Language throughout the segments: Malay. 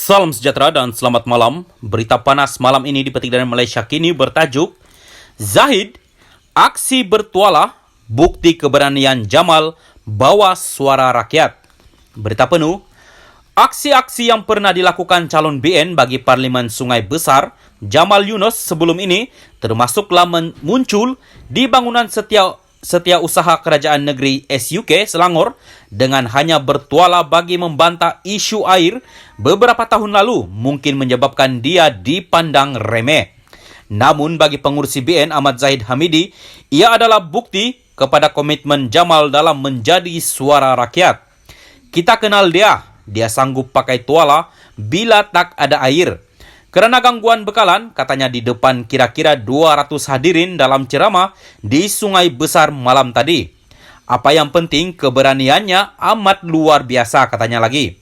Salam sejahtera dan selamat malam. Berita panas malam ini dipetik dari Malaysia Kini bertajuk Zahid, aksi bertuala, bukti keberanian Jamal bawa suara rakyat. Berita penuh, aksi-aksi yang pernah dilakukan calon BN bagi Parlimen Sungai Besar, Jamal Yunus sebelum ini termasuklah muncul di bangunan Setiausaha Kerajaan Negeri SUK Selangor dengan hanya bertuala bagi membantah isu air beberapa tahun lalu mungkin menyebabkan dia dipandang remeh. Namun bagi pengurusi BN Ahmad Zahid Hamidi, ia adalah bukti kepada komitmen Jamal dalam menjadi suara rakyat. Kita kenal dia sanggup pakai tuala bila tak ada air. Kerana gangguan bekalan, katanya di depan kira-kira 200 hadirin dalam ceramah di Sungai Besar malam tadi. Apa yang penting, keberaniannya amat luar biasa, katanya lagi.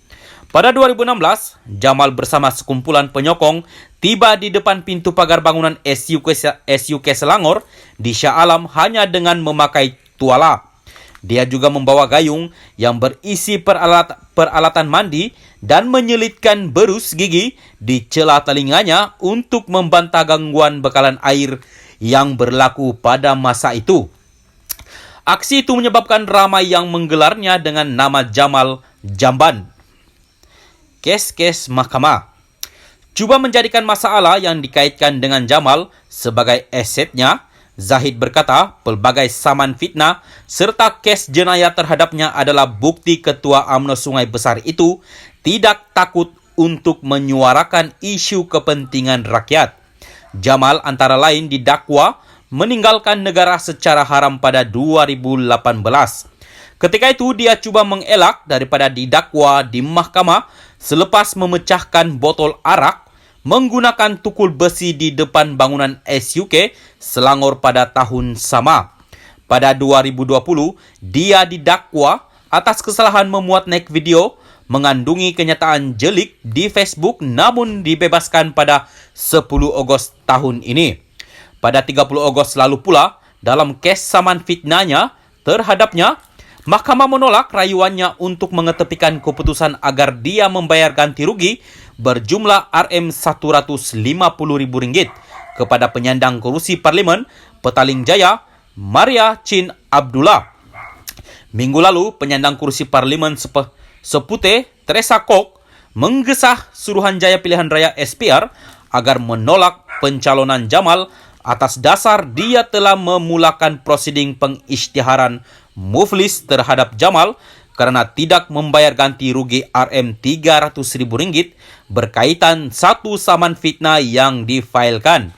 Pada 2016, Jamal bersama sekumpulan penyokong tiba di depan pintu pagar bangunan SUK Selangor di Shah Alam hanya dengan memakai tuala. Dia juga membawa gayung yang berisi peralatan mandi dan menyelitkan berus gigi di celah telinganya untuk membantah gangguan bekalan air yang berlaku pada masa itu. Aksi itu menyebabkan ramai yang menggelarnya dengan nama Jamal Jamban. Kes-kes mahkamah. Cuba menjadikan masalah yang dikaitkan dengan Jamal sebagai asetnya, Zahid berkata pelbagai saman fitnah serta kes jenayah terhadapnya adalah bukti Ketua UMNO Sungai Besar itu tidak takut untuk menyuarakan isu kepentingan rakyat. Jamal antara lain didakwa meninggalkan negara secara haram pada 2018. Ketika itu dia cuba mengelak daripada didakwa di mahkamah selepas memecahkan botol arak menggunakan tukul besi di depan bangunan SUK Selangor pada tahun sama. Pada 2020, dia didakwa atas kesalahan memuat naik video mengandungi kenyataan jelik di Facebook namun dibebaskan pada 10 Ogos tahun ini. Pada 30 Ogos lalu pula, dalam kes saman fitnahnya terhadapnya, mahkamah menolak rayuannya untuk mengetepikan keputusan agar dia membayar ganti rugi berjumlah RM150,000 kepada penyandang kerusi Parlimen Petaling Jaya, Maria Chin Abdullah. Minggu lalu, penyandang kerusi Parlimen Seputeh, Teresa Kok, menggesah Suruhanjaya Pilihan Raya SPR agar menolak pencalonan Jamal atas dasar dia telah memulakan prosiding pengisytiharan muflis terhadap Jamal kerana tidak membayar ganti rugi RM300,000 berkaitan satu saman fitnah yang difailkan.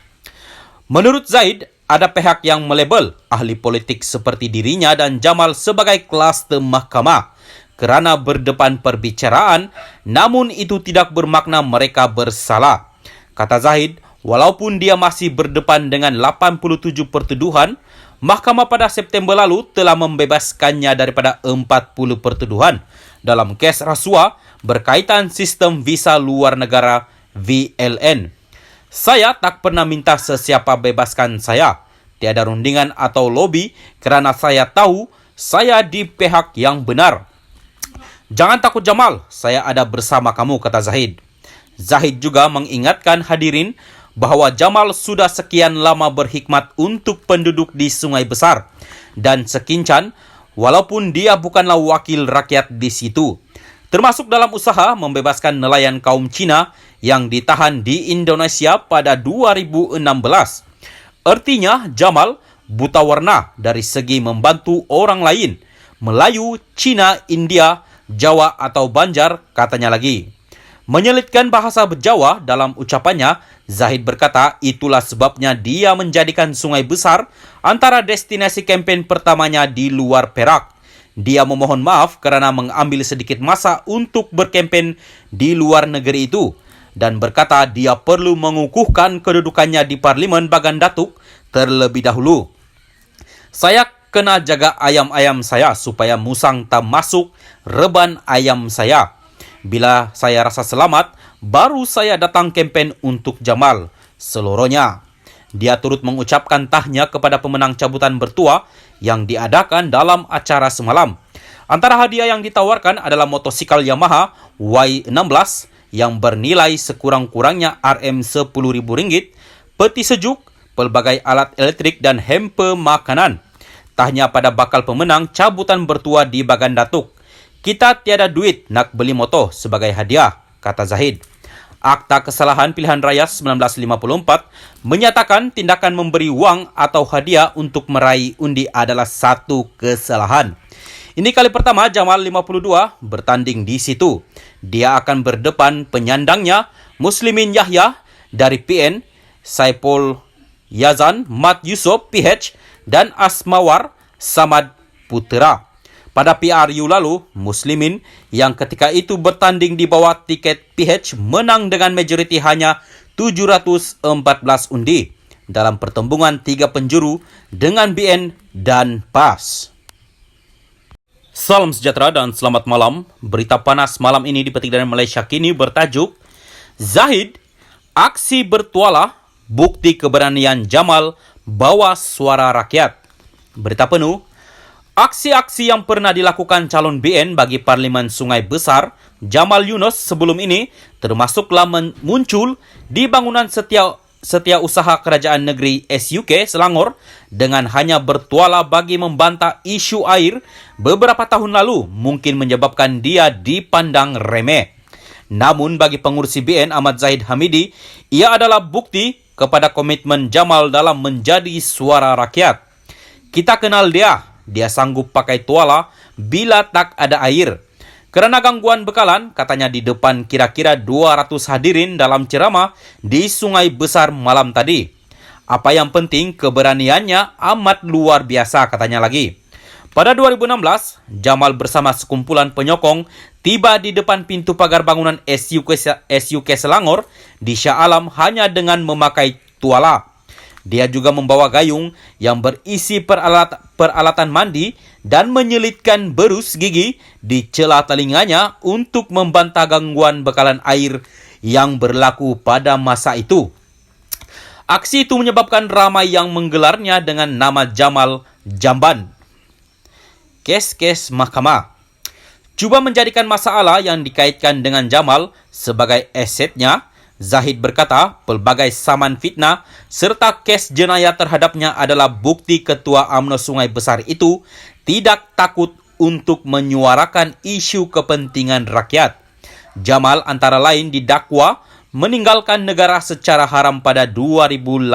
Menurut Zahid, ada pihak yang melabel ahli politik seperti dirinya dan Jamal sebagai kluster mahkamah kerana berdepan perbicaraan, namun itu tidak bermakna mereka bersalah. Kata Zahid, walaupun dia masih berdepan dengan 87 pertuduhan, mahkamah pada September lalu telah membebaskannya daripada 40 pertuduhan dalam kes rasuah berkaitan sistem visa luar negara VLN. Saya tak pernah minta sesiapa bebaskan saya. Tiada rundingan atau lobi kerana saya tahu saya di pihak yang benar. Jangan takut Jamal, saya ada bersama kamu, kata Zahid. Zahid juga mengingatkan hadirin bahawa Jamal sudah sekian lama berkhidmat untuk penduduk di Sungai Besar dan sekincan walaupun dia bukanlah wakil rakyat di situ, termasuk dalam usaha membebaskan nelayan kaum Cina yang ditahan di Indonesia pada 2016. Artinya Jamal buta warna dari segi membantu orang lain, Melayu, Cina, India, Jawa atau Banjar, katanya lagi. Menyelitkan bahasa Jawa dalam ucapannya, Zahid berkata itulah sebabnya dia menjadikan Sungai Besar antara destinasi kempen pertamanya di luar Perak. Dia memohon maaf kerana mengambil sedikit masa untuk berkempen di luar negeri itu dan berkata dia perlu mengukuhkan kedudukannya di Parlimen Bagan Datuk terlebih dahulu. Saya kena jaga ayam-ayam saya supaya musang tak masuk reban ayam saya. Bila saya rasa selamat, baru saya datang kempen untuk Jamal, seluruhnya. Dia turut mengucapkan tahniah kepada pemenang cabutan bertuah yang diadakan dalam acara semalam. Antara hadiah yang ditawarkan adalah motosikal Yamaha Y16 yang bernilai sekurang-kurangnya Rm10.000, peti sejuk, pelbagai alat elektrik dan hamper makanan. Tak hanya pada bakal pemenang cabutan bertua di Bagan Datuk. Kita tiada duit nak beli motor sebagai hadiah, kata Zahid. Akta Kesalahan Pilihan Raya 1954 menyatakan tindakan memberi wang atau hadiah untuk meraih undi adalah satu kesalahan. Ini kali pertama Jamal 52 bertanding di situ. Dia akan berdepan penyandangnya Muslimin Yahya dari PN, Saipul Yazan Mat Yusof PH dan Asmawar Samad Putera. Pada PRU lalu, Muslimin yang ketika itu bertanding di bawah tiket PH menang dengan majoriti hanya 714 undi dalam pertembungan 3 penjuru dengan BN dan PAS. Salam sejahtera dan selamat malam. Berita panas malam ini dipetik dari Malaysia Kini bertajuk Zahid, aksi bertuala, bukti keberanian Jamal bawa suara rakyat. Berita penuh. Aksi-aksi yang pernah dilakukan calon BN bagi Parlimen Sungai Besar, Jamal Yunus sebelum ini termasuklah muncul di bangunan Setiausaha Kerajaan Negeri SUK Selangor dengan hanya bertuala bagi membantah isu air beberapa tahun lalu mungkin menyebabkan dia dipandang remeh. Namun bagi pengurusi BN Ahmad Zahid Hamidi, ia adalah bukti kepada komitmen Jamal dalam menjadi suara rakyat. Kita kenal dia sanggup pakai tuala bila tak ada air. Kerana gangguan bekalan, katanya di depan kira-kira 200 hadirin dalam ceramah di Sungai Besar malam tadi. Apa yang penting, keberaniannya amat luar biasa, katanya lagi. Pada 2016, Jamal bersama sekumpulan penyokong tiba di depan pintu pagar bangunan SUK Selangor di Shah Alam hanya dengan memakai tuala. Dia juga membawa gayung yang berisi peralatan mandi dan menyelitkan berus gigi di celah telinganya untuk membantah gangguan bekalan air yang berlaku pada masa itu. Aksi itu menyebabkan ramai yang menggelarnya dengan nama Jamal Jamban. Kes-kes mahkamah. Cuba menjadikan masalah yang dikaitkan dengan Jamal sebagai asetnya, Zahid berkata pelbagai saman fitnah serta kes jenayah terhadapnya adalah bukti Ketua UMNO Sungai Besar itu tidak takut untuk menyuarakan isu kepentingan rakyat. Jamal antara lain didakwa meninggalkan negara secara haram pada 2018.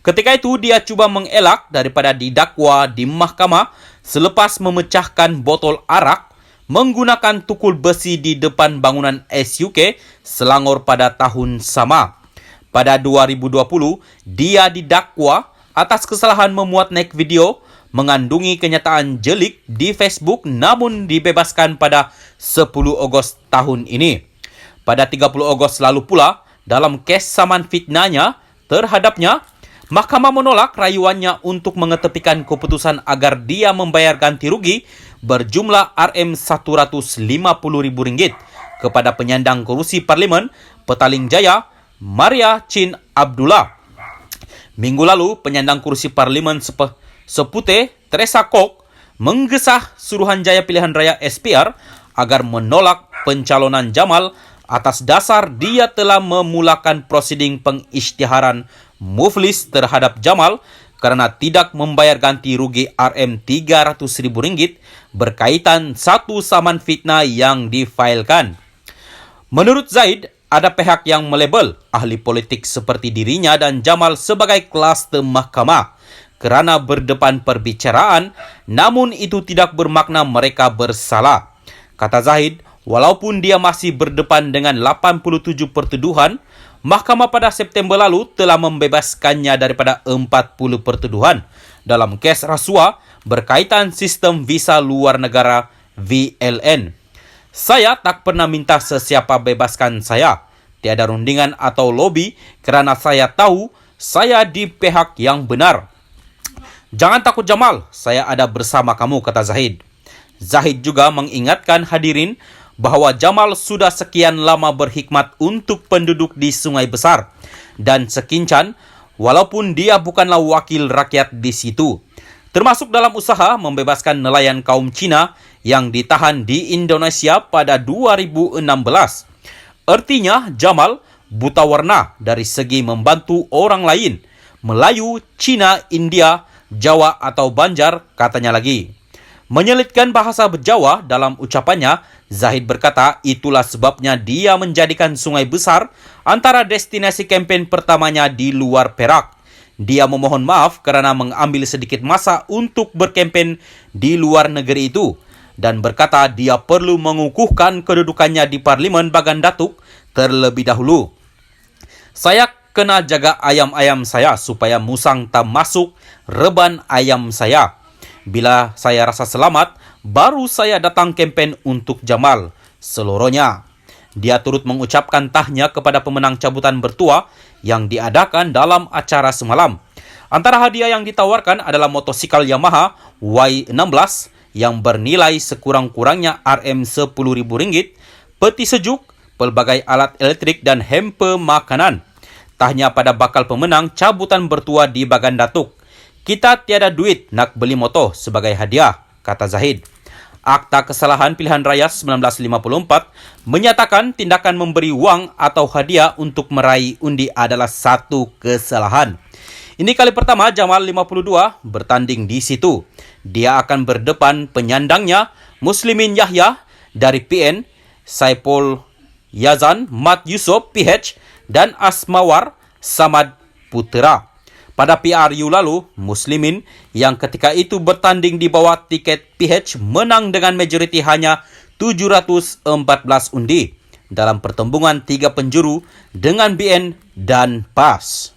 Ketika itu dia cuba mengelak daripada didakwa di mahkamah selepas memecahkan botol arak menggunakan tukul besi di depan bangunan SUK Selangor pada tahun sama. Pada 2020, dia didakwa atas kesalahan memuat naik video mengandungi kenyataan jelik di Facebook namun dibebaskan pada 10 Ogos tahun ini. Pada 30 Ogos lalu pula, dalam kes saman fitnahnya terhadapnya, mahkamah menolak rayuannya untuk mengetepikan keputusan agar dia membayar ganti rugi berjumlah Rm150.000 kepada penyandang kerusi Parlimen Petaling Jaya, Maria Chin Abdullah. Minggu lalu, penyandang kerusi Parlimen Seputeh, Teresa Kok, menggesah Suruhanjaya Pilihan Raya SPR agar menolak pencalonan Jamal atas dasar dia telah memulakan prosiding pengisytiharan muflis terhadap Jamal kerana tidak membayar ganti rugi Rm300.000 berkaitan satu saman fitnah yang difailkan. Menurut Zahid, ada pihak yang melabel ahli politik seperti dirinya dan Jamal sebagai kluster mahkamah kerana berdepan perbicaraan, namun itu tidak bermakna mereka bersalah. Kata Zahid, walaupun dia masih berdepan dengan 87 pertuduhan, mahkamah pada September lalu telah membebaskannya daripada 40 pertuduhan dalam kes rasuah berkaitan sistem visa luar negara VLN. Saya tak pernah minta sesiapa bebaskan saya. Tiada rundingan atau lobi kerana saya tahu saya di pihak yang benar. Jangan takut Jamal, saya ada bersama kamu, kata Zahid. Zahid juga mengingatkan hadirin bahawa Jamal sudah sekian lama berkhidmat untuk penduduk di Sungai Besar dan sekincan walaupun dia bukanlah wakil rakyat di situ, termasuk dalam usaha membebaskan nelayan kaum Cina yang ditahan di Indonesia pada 2016. Artinya Jamal buta warna dari segi membantu orang lain. Melayu, Cina, India, Jawa atau Banjar, katanya lagi. Menyelitkan bahasa Jawa dalam ucapannya, Zahid berkata itulah sebabnya dia menjadikan Sungai Besar antara destinasi kempen pertamanya di luar Perak. Dia memohon maaf kerana mengambil sedikit masa untuk berkempen di luar negeri itu dan berkata dia perlu mengukuhkan kedudukannya di Parlimen Bagan Datuk terlebih dahulu. Saya kena jaga ayam-ayam saya supaya musang tak masuk reban ayam saya. Bila saya rasa selamat, baru saya datang kempen untuk Jamal seluruhnya. Dia turut mengucapkan tahnya kepada pemenang cabutan bertua yang diadakan dalam acara semalam. Antara hadiah yang ditawarkan adalah motosikal Yamaha Y16 yang bernilai sekurang-kurangnya Rm10.000, peti sejuk, pelbagai alat elektrik dan hamper makanan. Tahnya pada bakal pemenang cabutan bertua di Bagan Datuk. Kita tiada duit nak beli motor sebagai hadiah, kata Zahid. Akta Kesalahan Pilihan Raya 1954 menyatakan tindakan memberi wang atau hadiah untuk meraih undi adalah satu kesalahan. Ini kali pertama Jamal 52 bertanding di situ. Dia akan berdepan penyandangnya Muslimin Yahya dari PN, Saipul Yazan Mat Yusof PH dan Asmawar Samad Putera. Pada PRU lalu, Muslimin yang ketika itu bertanding di bawah tiket PH menang dengan majoriti hanya 714 undi dalam pertembungan 3 penjuru dengan BN dan PAS.